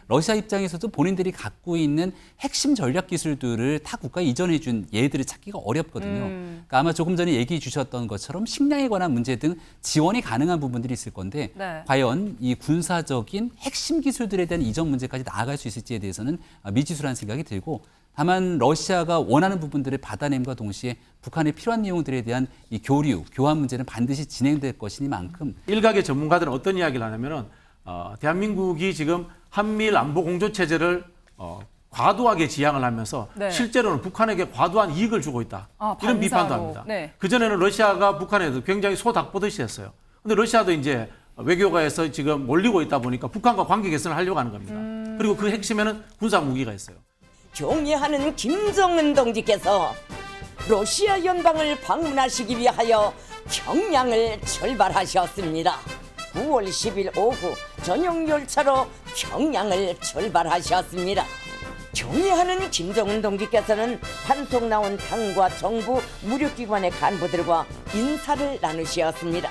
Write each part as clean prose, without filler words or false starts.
러시아 입장에서도 본인들이 갖고 있는 핵심 전략 기술들을 타 국가에 이전해 준 예들을 찾기가 어렵거든요. 그러니까 아마 조금 전에 얘기해 주셨던 것처럼 식량에 관한 문제 등 지원이 가능한 부분들이 있을 건데 네. 과연 이 군사적인 핵심 기술들에 대한 이전 문제까지 나아갈 수 있을지에 대해서는 미지수라는 생각이 들고 다만 러시아가 원하는 부분들을 받아냄과 동시에 북한에 필요한 내용들에 대한 이 교류, 교환 문제는 반드시 진행될 것이니만큼 일각의 전문가들은 어떤 이야기를 하냐면은 대한민국이 지금 한미일 안보 공조 체제를 과도하게 지향을 하면서 네. 실제로는 북한에게 과도한 이익을 주고 있다. 이런 반사로. 비판도 합니다. 네. 그전에는 러시아가 북한에도 굉장히 소닭 보듯이 했어요. 근데 러시아도 이제 외교가에서 지금 몰리고 있다 보니까 북한과 관계 개선을 하려고 하는 겁니다. 그리고 그 핵심에는 군사 무기가 있어요. 경애하는 김정은 동지께서 러시아 연방을 방문하시기 위하여 평양을 출발하셨습니다. 9월 10일 오후 전용 열차로 평양을 출발하셨습니다. 경애하는 김정은 동지께서는 환속 나온 당과 정부 무력기관의 간부들과 인사를 나누셨습니다.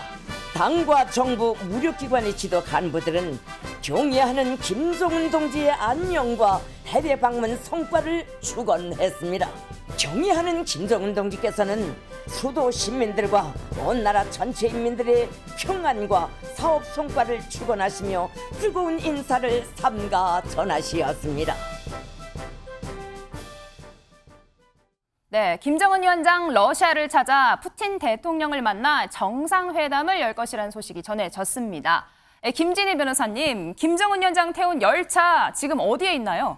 당과 정부 무력기관의 지도 간부들은 경애하는 김정은 동지의 안녕과 해외 방문 성과를 축원했습니다. 경애하는 김정은 동지께서는 수도 시민들과 온 나라 전체 인민들의 평안과 사업 성과를 축원하시며 뜨거운 인사를 삼가 전하시었습니다. 네, 김정은 위원장 러시아를 찾아 푸틴 대통령을 만나 정상회담을 열 것이라는 소식이 전해졌습니다. 김진희 변호사님, 김정은 위원장 태운 열차 지금 어디에 있나요?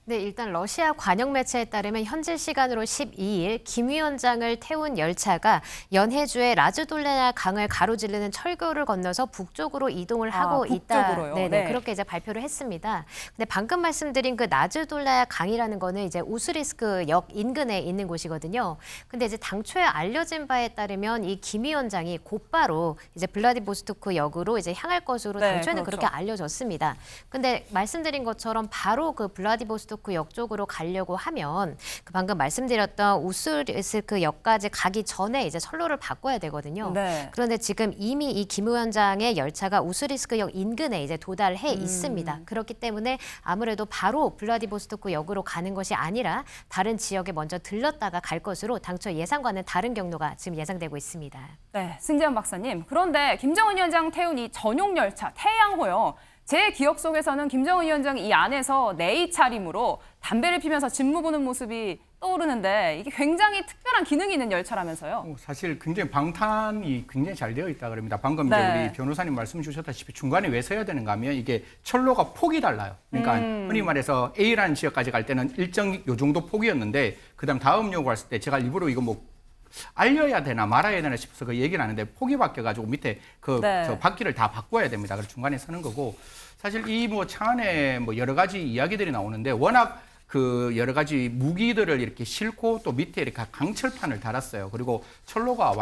네, 일단 러시아 관영 매체에 따르면 현지 시간으로 12일 김 위원장을 태운 열차가 연해주의 라즈돌레나 강을 가로지르는 철교를 건너서 북쪽으로 이동을 하고 북쪽으로요? 있다. 네, 네. 그렇게 이제 발표를 했습니다. 근데 방금 말씀드린 그 라즈돌레나 강이라는 거는 이제 우스리스크 역 인근에 있는 곳이거든요. 근데 이제 당초에 알려진 바에 따르면 이 김 위원장이 곧바로 이제 블라디보스토크 역으로 이제 향할 것으로 네, 당초에는 그렇죠. 그렇게 알려졌습니다. 근데 말씀드린 것처럼 바로 그 블라디보스토크 역 쪽으로 가려고 하면 그 방금 말씀드렸던 우스리스크 역까지 가기 전에 이제 선로를 바꿔야 되거든요. 네. 그런데 지금 이미 이 김 위원장의 열차가 우스리스크 역 인근에 이제 도달해 있습니다. 그렇기 때문에 아무래도 바로 블라디보스토크 역으로 가는 것이 아니라 다른 지역에 먼저 들렀다가 갈 것으로 당초 예상과는 다른 경로가 지금 예상되고 있습니다. 네, 승재현 박사님. 그런데 김정은 위원장 태운 이 전용 열차 태양호요. 제 기억 속에서는 김정은 위원장이 이 안에서 네이 차림으로 담배를 피면서 직무 보는 모습이 떠오르는데 이게 굉장히 특별한 기능이 있는 열차라면서요. 사실 굉장히 방탄이 굉장히 잘 되어 있다 그럽니다. 방금 네. 이제 우리 변호사님 말씀 주셨다시피 중간에 왜 서야 되는가 하면 이게 철로가 폭이 달라요. 그러니까 흔히 말해서 A라는 지역까지 갈 때는 일정 요 정도 폭이었는데 그다음 다음 역으로 갔을 때 제가 일부러 이거 뭐 알려야 되나 말아야 되나 싶어서 그 얘기를 하는데 폭이 바뀌어가지고 밑에 네. 저 바퀴를 다 바꿔야 됩니다. 그래서 중간에 서는 거고 사실 이 뭐 차 안에 뭐 여러 가지 이야기들이 나오는데 워낙 그 여러 가지 무기들을 이렇게 싣고 또 밑에 이렇게 강철판을 달았어요. 그리고 철로가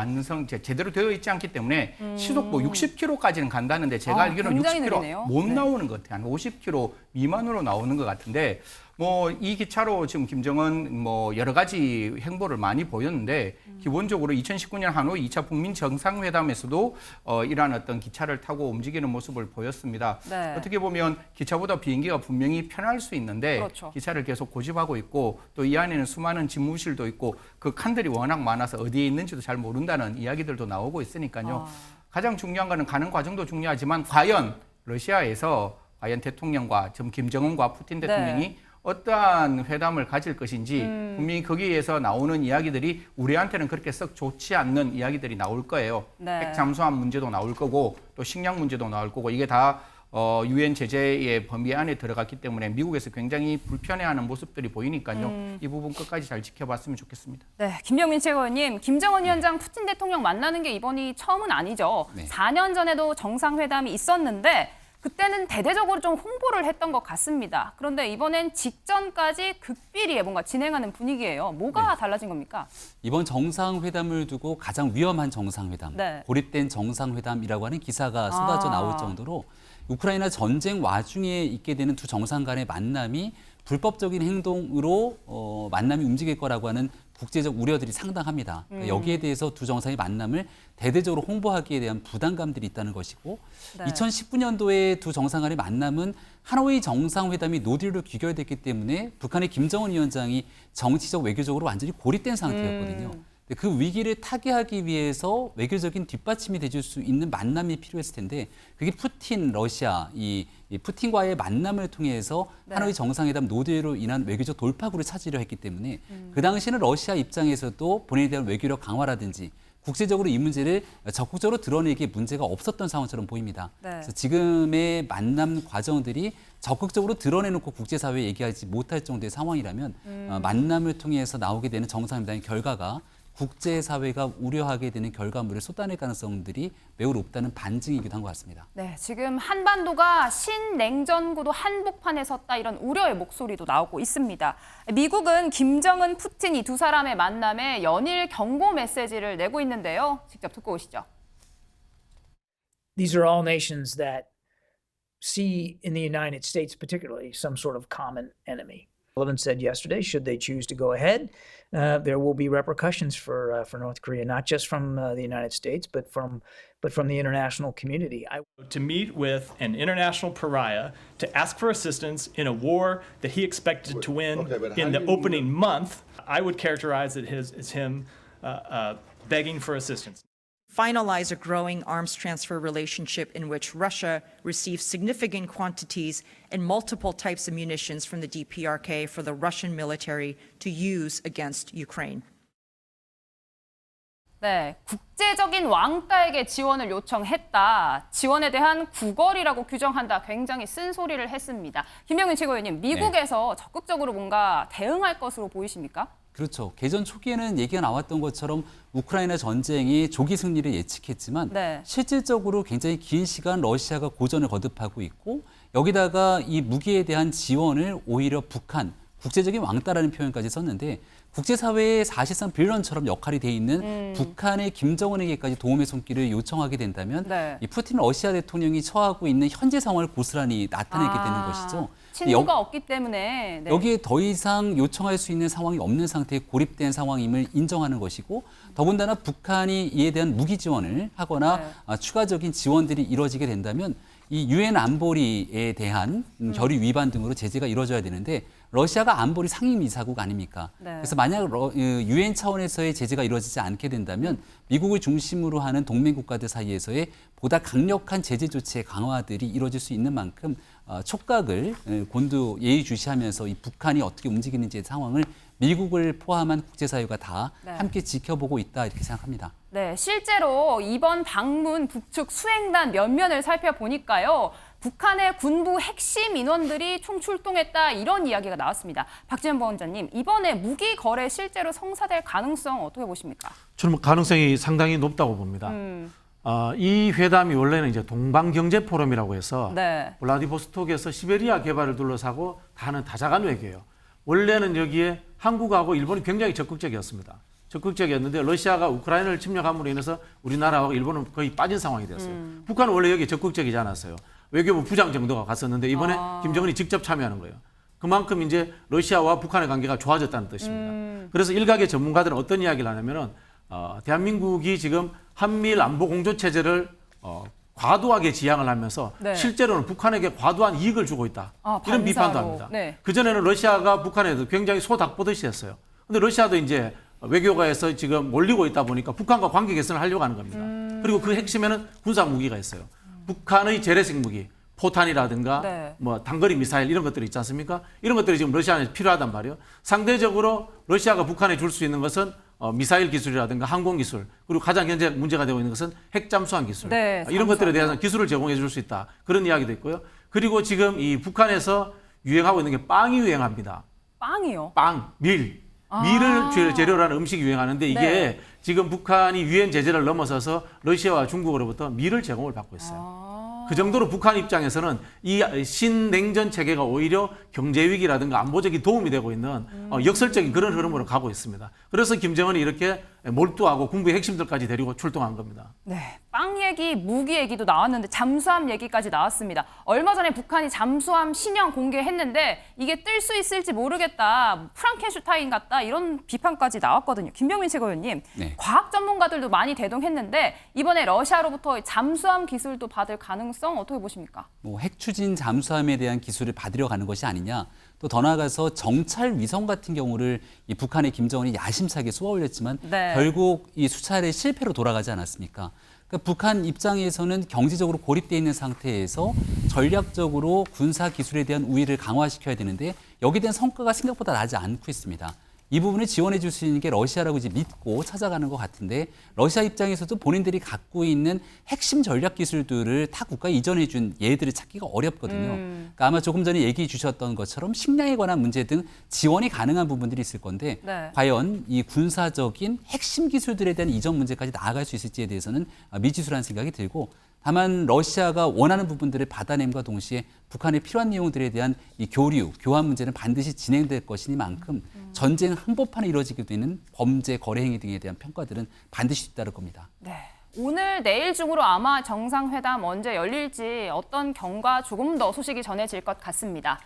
제대로 되어 있지 않기 때문에 시속 뭐 60km까지는 간다는데 제가 알기로는 굉장히 60km 느리네요. 못 네. 나오는 것 같아요. 한 50km 미만으로 나오는 것 같은데 뭐 이 기차로 지금 김정은 뭐 여러 가지 행보를 많이 보였는데 기본적으로 2019년 하노이 2차 북민 정상회담에서도 이러한 어떤 기차를 타고 움직이는 모습을 보였습니다. 네. 어떻게 보면 기차보다 비행기가 분명히 편할 수 있는데 그렇죠. 기차를 계속 고집하고 있고 또 이 안에는 수많은 집무실도 있고 그 칸들이 워낙 많아서 어디에 있는지도 잘 모른다는 이야기들도 나오고 있으니까요. 가장 중요한 거는 가는 과정도 중요하지만 과연 러시아에서 과연 대통령과 지금 김정은과 푸틴 대통령이 네. 어떠한 회담을 가질 것인지 분명히 거기에서 나오는 이야기들이 우리한테는 그렇게 썩 좋지 않는 이야기들이 나올 거예요. 네. 핵 잠수함 문제도 나올 거고 또 식량 문제도 나올 거고 이게 다 유엔 제재의 범위 안에 들어갔기 때문에 미국에서 굉장히 불편해하는 모습들이 보이니까요. 이 부분 끝까지 잘 지켜봤으면 좋겠습니다. 네, 김병민 최고위원님, 김정은 위원장 푸틴 대통령 만나는 게 이번이 처음은 아니죠. 네. 4년 전에도 정상회담이 있었는데 그때는 대대적으로 좀 홍보를 했던 것 같습니다. 그런데 이번엔 직전까지 극비리에 뭔가 진행하는 분위기예요. 뭐가 달라진 겁니까? 이번 정상회담을 두고 가장 위험한 정상회담, 네. 고립된 정상회담이라고 하는 기사가 쏟아져 나올 정도로 우크라이나 전쟁 와중에 있게 되는 두 정상 간의 만남이 불법적인 행동으로 만남이 움직일 거라고 하는 국제적 우려들이 상당합니다. 그러니까 여기에 대해서 두 정상의 만남을 대대적으로 홍보하기에 대한 부담감들이 있다는 것이고 네. 2019년도에 두 정상 간의 만남은 하노이 정상회담이 노딜로 귀결됐기 때문에 북한의 김정은 위원장이 정치적 외교적으로 완전히 고립된 상태였거든요. 근데 그 위기를 타개하기 위해서 외교적인 뒷받침이 돼줄 수 있는 만남이 필요했을 텐데 그게 푸틴, 러시아, 이 푸틴과의 만남을 통해서 네. 하노이 정상회담 노딜로 인한 외교적 돌파구를 찾으려 했기 때문에 그 당시에는 러시아 입장에서도 본인에 대한 외교력 강화라든지 국제적으로 이 문제를 적극적으로 드러내기에 문제가 없었던 상황처럼 보입니다. 네. 그래서 지금의 만남 과정들이 적극적으로 드러내놓고 국제사회에 얘기하지 못할 정도의 상황이라면 만남을 통해서 나오게 되는 정상회담의 결과가 국제사회가 우려하게 되는 결과물을 쏟아낼 가능성들이 매우 높다는 반증이기도 한 것 같습니다. 네, 지금 한반도가 신냉전구도 한복판에 섰다 이런 우려의 목소리도 나오고 있습니다. 미국은 김정은, 푸틴 이 두 사람의 만남에 연일 경고 메시지를 내고 있는데요. 직접 듣고 오시죠. These are all nations that see in the United States particularly some sort of common enemy. Sullivan said yesterday, should they choose to go ahead, there will be repercussions for North Korea, not just from the United States, but from the international community. To meet with an international pariah to ask for assistance in a war that he expected to win in the opening month, I would characterize it as him begging for assistance. Finalize a growing arms transfer relationship in which Russia receives significant quantities and multiple types of munitions from the DPRK for the Russian military to use against Ukraine. 네, 국제적인 왕따에게 지원을 요청했다. 지원에 대한 구걸이라고 규정한다. 굉장히 쓴소리를 했습니다. 김병윤 최고위원님, 미국에서 적극적으로 뭔가 대응할 것으로 보이십니까? 그렇죠. 개전 초기에는 얘기가 나왔던 것처럼 우크라이나 전쟁이 조기 승리를 예측했지만 네. 실질적으로 굉장히 긴 시간 러시아가 고전을 거듭하고 있고 여기다가 이 무기에 대한 지원을 오히려 북한, 국제적인 왕따라는 표현까지 썼는데 국제사회의 사실상 빌런처럼 역할이 돼 있는 북한의 김정은에게까지 도움의 손길을 요청하게 된다면 네. 이 푸틴 러시아 대통령이 처하고 있는 현재 상황을 고스란히 나타내게 되는 것이죠. 친구가 없기 때문에. 네. 여기에 더 이상 요청할 수 있는 상황이 없는 상태에 고립된 상황임을 인정하는 것이고 더군다나 북한이 이에 대한 무기 지원을 하거나 추가적인 지원들이 이루어지게 된다면 이 유엔 안보리에 대한 결의 위반 등으로 제재가 이루어져야 되는데 러시아가 안보리 상임이사국 아닙니까? 네. 그래서 만약 유엔 차원에서의 제재가 이루어지지 않게 된다면 미국을 중심으로 하는 동맹 국가들 사이에서의 보다 강력한 제재 조치의 강화들이 이루어질 수 있는 만큼 촉각을 곤두 예의주시하면서 이 북한이 어떻게 움직이는지의 상황을 미국을 포함한 국제사회가 다 함께 지켜보고 있다 이렇게 생각합니다. 네, 실제로 이번 방문 북측 수행단 면면을 살펴보니까요. 북한의 군부 핵심 인원들이 총출동했다 이런 이야기가 나왔습니다. 박지원 원장님, 이번에 무기 거래 실제로 성사될 가능성 어떻게 보십니까? 저는 가능성이 상당히 높다고 봅니다. 이 회담이 원래는 이제 동방경제포럼이라고 해서 네. 블라디보스톡에서 시베리아 개발을 둘러싸고 하는 다자간 외교예요. 원래는 여기에 한국하고 일본이 굉장히 적극적이었습니다. 적극적이었는데 러시아가 우크라이나를 침략함으로 인해서 우리나라하고 일본은 거의 빠진 상황이 됐어요. 북한은 원래 여기에 적극적이지 않았어요. 외교부 부장 정도가 갔었는데 이번에 김정은이 직접 참여하는 거예요. 그만큼 이제 러시아와 북한의 관계가 좋아졌다는 뜻입니다. 그래서 일각의 전문가들은 어떤 이야기를 하냐면은 대한민국이 지금 한미일 안보 공조 체제를 과도하게 지향을 하면서 네. 실제로는 북한에게 과도한 이익을 주고 있다. 이런 비판도 반사로. 합니다. 네. 그전에는 러시아가 북한에도 굉장히 소닭보듯이 했어요. 근데 러시아도 이제 외교가에서 지금 몰리고 있다 보니까 북한과 관계 개선을 하려고 하는 겁니다. 그리고 그 핵심에는 군사 무기가 있어요. 북한의 재래식 무기, 포탄이라든가 네. 뭐 단거리 미사일 이런 것들이 있지 않습니까? 이런 것들이 지금 러시아에 필요하단 말이에요. 상대적으로 러시아가 북한에 줄 수 있는 것은 미사일 기술이라든가 항공 기술, 그리고 가장 현재 문제가 되고 있는 것은 핵 잠수함 기술. 네, 이런 것들에 대해서 기술을 제공해 줄 수 있다. 그런 이야기도 있고요. 그리고 지금 이 북한에서 유행하고 있는 게 빵이 유행합니다. 빵이요? 빵, 밀을 재료로 하는 음식이 유행하는데 이게 네. 지금 북한이 유엔 제재를 넘어서서 러시아와 중국으로부터 밀을 제공을 받고 있어요. 그 정도로 북한 입장에서는 이 신냉전 체계가 오히려 경제 위기라든가 안보적인 도움이 되고 있는 역설적인 그런 흐름으로 가고 있습니다. 그래서 김정은이 이렇게 몰두하고 군부의 핵심들까지 데리고 출동한 겁니다. 네, 빵 얘기, 무기 얘기도 나왔는데 잠수함 얘기까지 나왔습니다. 얼마 전에 북한이 잠수함 신형 공개했는데 이게 뜰 수 있을지 모르겠다, 프랑켄슈타인 같다 이런 비판까지 나왔거든요. 김병민 최고위원님, 네. 과학 전문가들도 많이 대동했는데 이번에 러시아로부터 잠수함 기술도 받을 가능성 어떻게 보십니까? 뭐 핵 추진 잠수함에 대한 기술을 받으려 가는 것이 아니냐. 또 더 나아가서 정찰 위성 같은 경우를 이 북한의 김정은이 야심차게 쏘아 올렸지만 네. 결국 이 수차례 실패로 돌아가지 않았습니까? 그러니까 북한 입장에서는 경제적으로 고립돼 있는 상태에서 전략적으로 군사 기술에 대한 우위를 강화시켜야 되는데 여기에 대한 성과가 생각보다 나지 않고 있습니다. 이 부분을 지원해 줄 수 있는 게 러시아라고 이제 믿고 찾아가는 것 같은데 러시아 입장에서도 본인들이 갖고 있는 핵심 전략 기술들을 타 국가에 이전해 준 예들을 찾기가 어렵거든요. 그러니까 아마 조금 전에 얘기해 주셨던 것처럼 식량에 관한 문제 등 지원이 가능한 부분들이 있을 건데 네. 과연 이 군사적인 핵심 기술들에 대한 이전 문제까지 나아갈 수 있을지에 대해서는 미지수라는 생각이 들고 다만 러시아가 원하는 부분들을 받아냄과 동시에 북한에 필요한 내용들에 대한 이 교류, 교환 문제는 반드시 진행될 것이니만큼 전쟁 한복판에 이루어지게 되는 범죄, 거래 행위 등에 대한 평가들은 반드시 뒤따를 겁니다. 네. 오늘 내일 중으로 아마 정상회담 언제 열릴지 어떤 경과 조금 더 소식이 전해질 것 같습니다.